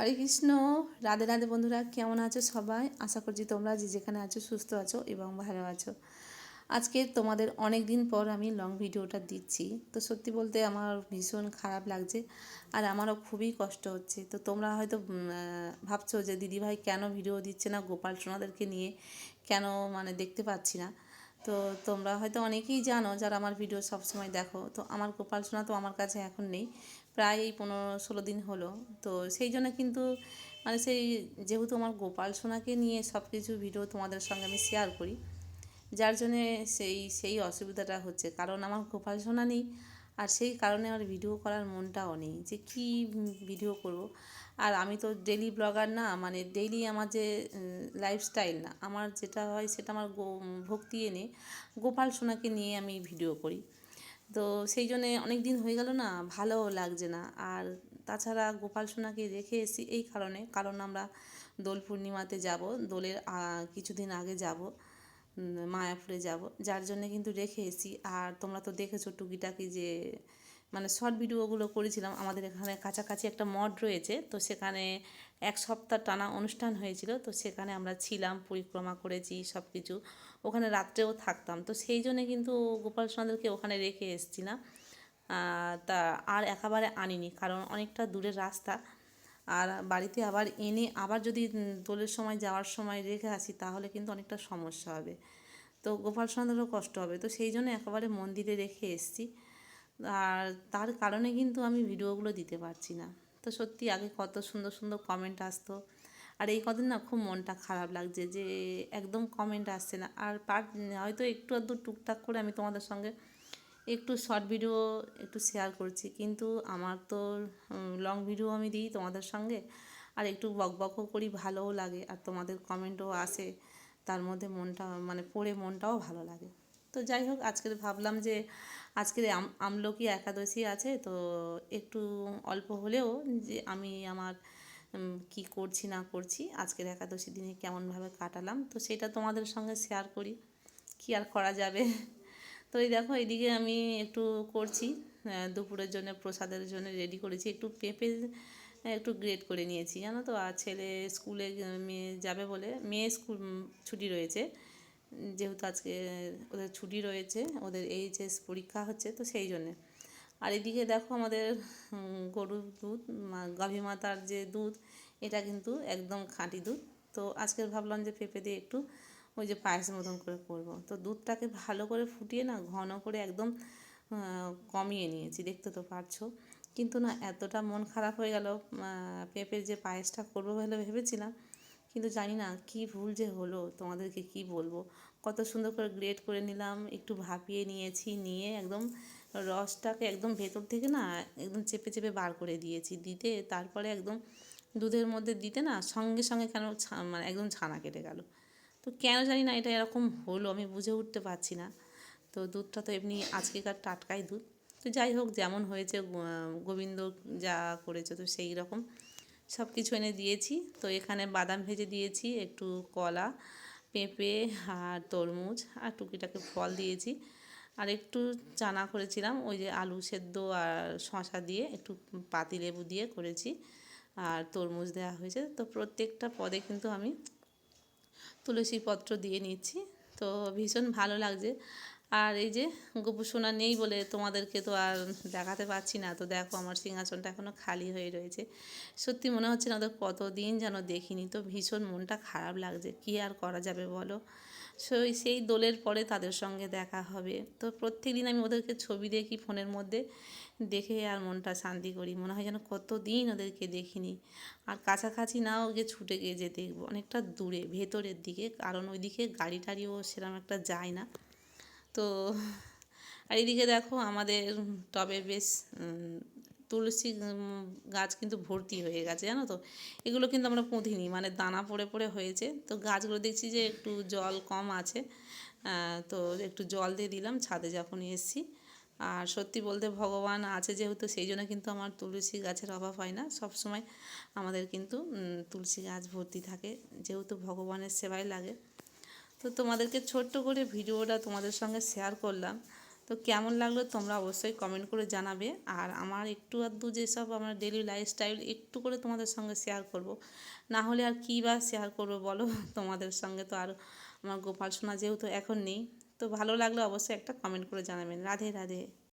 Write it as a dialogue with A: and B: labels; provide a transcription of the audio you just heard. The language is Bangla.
A: হরে কৃষ্ণ। রাধে রাধে বন্ধুরা, কেমন আছো সবাই? আশা করছি তোমরা যে যেখানে আছো সুস্থ আছো এবং ভালো আছো। আজকে তোমাদের অনেক দিন পর আমি লং ভিডিওটা দিচ্ছি। তো সত্যি বলতে আমার ভীষণ খারাপ লাগছে আর আমারও খুবই কষ্ট হচ্ছে। তো তোমরা হয়তো ভাবছো যে দিদিভাই কেন ভিডিও দিচ্ছে না, গোপাল সোনাদেরকে নিয়ে কেন দেখতে পাচ্ছি না। তো তোমরা হয়তো অনেকেই জানো যারা আমার ভিডিও সবসময় দেখো। তো আমার গোপাল সোনা তো আমার কাছে এখন নেই, প্রায় এই 15-16 দিন হলো। তো সেই জন্য কিন্তু সেই যেহেতু আমার গোপাল সোনাকে নিয়ে সব কিছু ভিডিও তোমাদের সঙ্গে আমি শেয়ার করি, যার জন্যে সেই অসুবিধাটা হচ্ছে। কারণ আমার গোপাল সোনা নেই, আর সেই কারণে আমার ভিডিও করার মনটাও নেই যে কী ভিডিও করব। আর আমি তো ডেইলি ব্লগার না, ডেইলি আমার যে লাইফস্টাইল না, আমার যেটা হয় সেটা আমার ভক্তি এনে গোপাল সোনাকে নিয়ে আমি ভিডিও করি। তো সেই জন্যে অনেক দিন হয়ে গেল না, ভালোও লাগছে না। আর তাছাড়া গোপাল সোনাকে রেখে এসেছি এই কারণ আমরা দোল পূর্ণিমাতে যাব, দোলের কিছুদিন আগে যাব, মায়াপুরে যাব, যার জন্য কিন্তু রেখে এসেছি। আর তোমরা তো দেখেছো টুকিটাকি যে শর্ট ভিডিওগুলো করেছিলাম। আমাদের এখানে কাছাকাছি একটা মঠ রয়েছে, তো সেখানে এক সপ্তাহ টানা অনুষ্ঠান হয়েছিল। তো সেখানে আমরা ছিলাম, পরিক্রমা করেছি সব কিছু, ওখানে রাত্রেও থাকতাম। তো সেই জন্যে কিন্তু গোপাল সোনাদেরকে ওখানে রেখে এসেছিলাম। তা আর একেবারে আনিনি, কারণ অনেকটা দূরের রাস্তা। আর বাড়িতে আবার এনে আবার যদি দোলের সময় যাওয়ার সময় রেখে আসি তাহলে কিন্তু অনেকটা সমস্যা হবে, তো গোপাল সোনাদেরও কষ্ট হবে। তো সেই জন্য একেবারে মন্দিরে রেখে এসেছি। আর তার কারণে কিন্তু আমি ভিডিওগুলো দিতে পারছি না। তো সত্যি আগে কত সুন্দর সুন্দর কমেন্ট আসতো, আর এই কদিন না খুব মনটা খারাপ লাগছে যে একদম কমেন্ট আসছে না। আর হয়তো একটু আধটু টুকটাক করে আমি তোমাদের সঙ্গে একটু শর্ট ভিডিও একটু শেয়ার করছি, কিন্তু আমার তো লং ভিডিও আমি দিই তোমাদের সঙ্গে, আর একটু বকবকও করি, ভালোও লাগে, আর তোমাদের কমেন্টও আসে, তার মধ্যে মনটা পড়ে মনটাও ভালো লাগে। তো যাই হোক, আজকের ভাবলাম যে আজকের আমলকি একাদশী আছে, তো একটু অল্প হলেও যে আমি আমার কি করছি না করছি, আজকের একাদশী দিনে কেমনভাবে কাটালাম, তো সেটা তোমাদের সঙ্গে শেয়ার করি। কি আর করা যাবে। তো এই দেখো, এইদিকে আমি একটু করছি দুপুরের জন্য, প্রসাদের জন্য রেডি করেছি। একটু পেঁপে একটু গ্রেট করে নিয়েছি, জানো তো। আর ছেলে স্কুলে মেয়ে যাবে বলে, মেয়ে স্কুল ছুটি রয়েছে, যেহেতু আজকে ওদের ছুটি রয়েছে, ওদের এইচএস পরীক্ষা হচ্ছে, তো সেই জন্যে। আর এদিকে দেখো আমাদের গরুর দুধ, গাভী মাতার যে দুধ, এটা কিন্তু একদম খাঁটি দুধ। তো আজকে ভাবলাম যে পেঁপে দিয়ে একটু ওই যে পায়েস মতন করে করব। তো দুধটাকে ভালো করে ফুটিয়ে না, ঘন করে একদম কমিয়ে নিয়েছি, দেখতে তো পারছো। কিন্তু না, এতটা মন খারাপ হয়ে গেল। পেঁপের যে পায়েসটা করবো বলে ভেবেছিলাম, কিন্তু জানি না কি ভুল যে হলো, তোমাদেরকে কি বলবো। কত সুন্দর করে গ্রেট করে নিলাম, একটু ভাপিয়ে নিয়েছি, নিয়ে একদম রসটাকে একদম ভেতর থেকে না একদম চেপে চেপে বার করে দিয়েছি, দিতে তারপরে একদম দুধের মধ্যে দিতে না সঙ্গে সঙ্গে কেন একদম ছানা কেটে গেল। তো কেন জানি না এটা এরকম হলো, আমি বুঝে উঠতে পারছি না। তো দুধটা তো এমনি আজকেকার টাটকাই দুধ। তো যাই হোক, যেমন হয়েছে, গোবিন্দ যা করেছে, তো সেই রকম সব কিছু এনে দিয়েছি। তো এখানে বাদাম ভেজে দিয়েছি, একটু কলা, পেঁপে আর তরমুজ আর টুকিটাকে ফল দিয়েছি। আর একটু চানা করেছিলাম, ওই যে আলু সেদ্ধ আর শশা দিয়ে, একটু পাতিলেবু দিয়ে করেছি, আর তরমুজ দেওয়া হয়েছে। তো প্রত্যেকটা পদে কিন্তু আমি তুলসী পত্র দিয়ে নিচ্ছি। তো ভীষণ ভালো লাগছে। আর এই যে গোপু সোনা নেই বলে তোমাদেরকে তো আর দেখাতে পারছি না। তো দেখো, আমার সিংহাসনটা এখনও খালি হয়ে রয়েছে। সত্যি মনে হচ্ছে না ওদের কতদিন যেন দেখিনি। তো ভীষণ মনটা খারাপ লাগছে, কী আর করা যাবে বলো। সেই দোলের পরে তাদের সঙ্গে দেখা হবে। তো প্রত্যেক দিন আমি ওদেরকে ছবি দেখি ফোনের মধ্যে, দেখে আর মনটা শান্তি করি, মনে হয় যেন কতদিন ওদেরকে দেখিনি। আর কাছাকাছি নাও গিয়ে ছুটে গিয়ে যে দেখবো, অনেকটা দূরে ভেতরের দিকে, কারণ ওইদিকে গাড়ি টাড়িও সেরকম একটা যায় না। তো আর এদিকে দেখো, আমাদের টবে বেশ তুলসী গাছ কিন্তু ভর্তি হয়ে গেছে, জানো তো। এগুলো কিন্তু আমরা পুঁতিনি, দানা পড়ে পড়ে হয়েছে। তো গাছগুলো দেখছি যে একটু জল কম আছে, তো একটু জল দিয়ে দিলাম ছাদে যখন এসেছি। আর সত্যি বলতে ভগবান আছে যেহেতু, সেই জন্য কিন্তু আমার তুলসী গাছের অভাব হয় না। সব সময় আমাদের কিন্তু তুলসী গাছ ভর্তি থাকে, যেহেতু ভগবানের সেবায় লাগে। তো তোমাদেরকে ছোট্ট করে ভিডিওটা তোমাদের সঙ্গে শেয়ার করলাম। তো তো কেমন লাগলো তোমরা অবশ্যই কমেন্ট করে জানাবে। আর আমার একটু আধটু যেসব আমার ডেলি লাইফস্টাইল একটু করে তোমাদের সঙ্গে শেয়ার করব, না হলে আর কী বা শেয়ার করবো বলো। তোমাদের সঙ্গে তো আর আমার গোপাল সোনা যেহেতু এখন নেই, তো ভালো লাগলে অবশ্যই একটা কমেন্ট করে জানাবেন। রাধে রাধে।